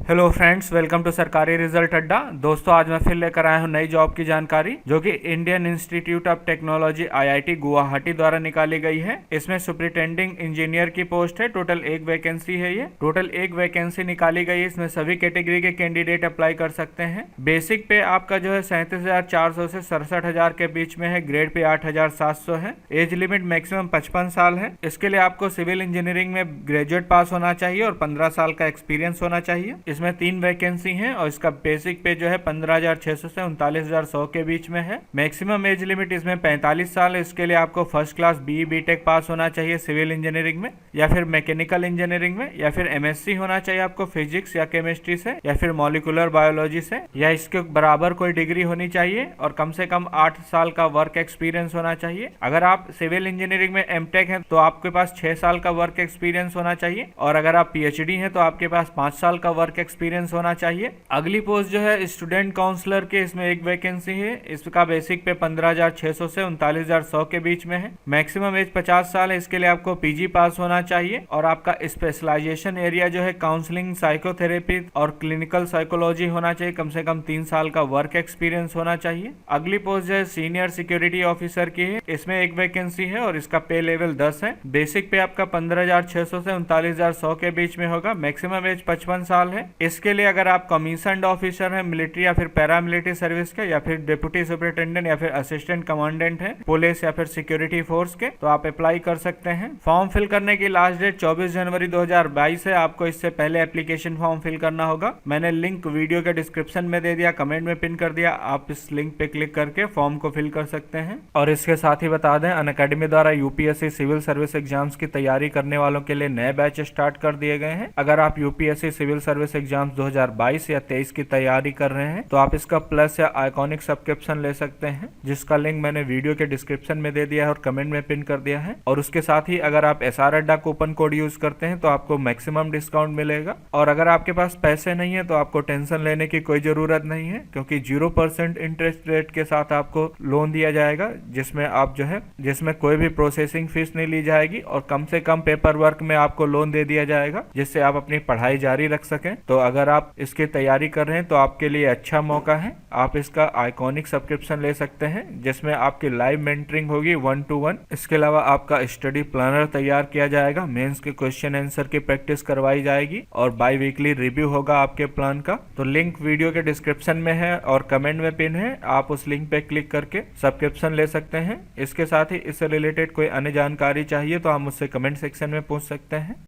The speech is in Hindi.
हेलो फ्रेंड्स, वेलकम टू सरकारी रिजल्ट अड्डा। दोस्तों, आज मैं फिर लेकर आया हूं नई जॉब की जानकारी जो कि Indian institute of technology IIT Guwahati द्वारा निकाली गई है। इसमें सुपरिटेंडिंग इंजीनियर की पोस्ट है। टोटल एक वैकेंसी है। ये टोटल एक वैकेंसी निकाली गई है। इसमें सभी कैटेगरी के कैंडिडेट अप्लाई कर सकते हैं। बेसिक पे आपका जो है 37,400 से 67,000 के बीच में है। ग्रेड पे 8,700 है। एज लिमिट मैक्सिमम 55 साल है। इसके लिए आपको सिविल इंजीनियरिंग में ग्रेजुएट पास होना चाहिए और 15 साल का एक्सपीरियंस होना चाहिए। इसमें 3 वैकेंसी हैं और इसका बेसिक पे जो है 15,600 से 39,100 के बीच में है। मैक्सिमम एज लिमिट इसमें 45 साल है। इसके लिए आपको फर्स्ट क्लास बीई बीटेक पास होना चाहिए सिविल इंजीनियरिंग में, या फिर मैकेनिकल इंजीनियरिंग में, या फिर एमएससी होना चाहिए आपको फिजिक्स या केमिस्ट्री से, या फिर मॉलिक्यूलर बायोलॉजी से, या इसके बराबर कोई डिग्री होनी चाहिए और कम से कम 8 साल का वर्क एक्सपीरियंस होना चाहिए। अगर आप सिविल इंजीनियरिंग में एमटेक हैं तो आपके पास 6 साल का वर्क एक्सपीरियंस होना चाहिए, और अगर आप पीएचडी हैं तो आपके पास 5 साल का वर्क एक्सपीरियंस होना चाहिए। अगली पोस्ट जो है स्टूडेंट काउंसलर के, इसमें एक वैकेंसी है। इसका बेसिक पे 15,600 से 39,100 के बीच में है। मैक्सिमम एज 50 साल है। इसके लिए आपको पीजी पास होना चाहिए और आपका स्पेशलाइजेशन एरिया जो है काउंसलिंग, साइकोथेरेपी और क्लिनिकल साइकोलॉजी होना चाहिए। कम से कम 3 साल का वर्क एक्सपीरियंस होना चाहिए। अगली पोस्ट जो है सीनियर सिक्योरिटी ऑफिसर की है। इसमें एक वैकेंसी है और इसका पे लेवल 10 है। बेसिक पे आपका 15,600 से 39,100 के बीच में होगा। मैक्सिमम एज 55 साल है। इसके लिए अगर आप कमीशन्ड ऑफिसर हैं मिलिट्री या फिर पैरामिलिट्री सर्विस के, या फिर डिप्टी सुपरिटेंडेंट या फिर असिस्टेंट कमांडेंट हैं पुलिस या फिर सिक्योरिटी फोर्स के, तो आप अप्लाई कर सकते हैं। फॉर्म फिल करने की लास्ट डेट 24 जनवरी 2022 है। आपको इससे पहले एप्लीकेशन फॉर्म फिल करना होगा। मैंने लिंक वीडियो के डिस्क्रिप्शन में दे दिया, कमेंट में पिन कर दिया। आप इस लिंक पे क्लिक करके फॉर्म को फिल कर सकते हैं। और इसके साथ ही बता दें, अनअकैडमी द्वारा यूपीएससी सिविल सर्विस एग्जाम्स की तैयारी करने वालों के लिए नए बैच स्टार्ट कर दिए गए हैं। अगर आप यूपीएससी सिविल सर्विस एग्जाम्स 2022 या 23 की तैयारी कर रहे हैं तो आप इसका प्लस या आइकॉनिक सब्सक्रिप्शन ले सकते हैं, जिसका लिंक मैंने वीडियो के डिस्क्रिप्शन में दे दिया है और कमेंट में पिन कर दिया है। और उसके साथ ही अगर आप एसआर अड्डा कूपन कोड यूज करते हैं तो आपको मैक्सिमम डिस्काउंट मिलेगा। और अगर आपके पास पैसे नहीं है तो आपको टेंशन लेने की कोई जरूरत नहीं है, क्योंकि 0% इंटरेस्ट रेट के साथ आपको लोन दिया जाएगा, जिसमें कोई भी प्रोसेसिंग फीस नहीं ली जाएगी और कम से कम पेपर वर्क में आपको लोन दे दिया जाएगा, जिससे आप अपनी पढ़ाई जारी रख सकें। तो अगर आप इसकी तैयारी कर रहे हैं तो आपके लिए अच्छा मौका है। आप इसका आइकॉनिक सब्सक्रिप्शन ले सकते हैं, जिसमें आपकी लाइव मेंटरिंग होगी 1 to 1। इसके अलावा आपका स्टडी प्लानर तैयार किया जाएगा, मेंस के क्वेश्चन आंसर की प्रैक्टिस करवाई जाएगी और बाई वीकली रिव्यू होगा आपके प्लान का। तो लिंक वीडियो के डिस्क्रिप्शन में है और कमेंट में पिन है। आप उस लिंक पे क्लिक करके सब्सक्रिप्शन ले सकते हैं। इसके साथ ही इससे रिलेटेड कोई अन्य जानकारी चाहिए तो आप मुझसे कमेंट सेक्शन में पूछ सकते हैं।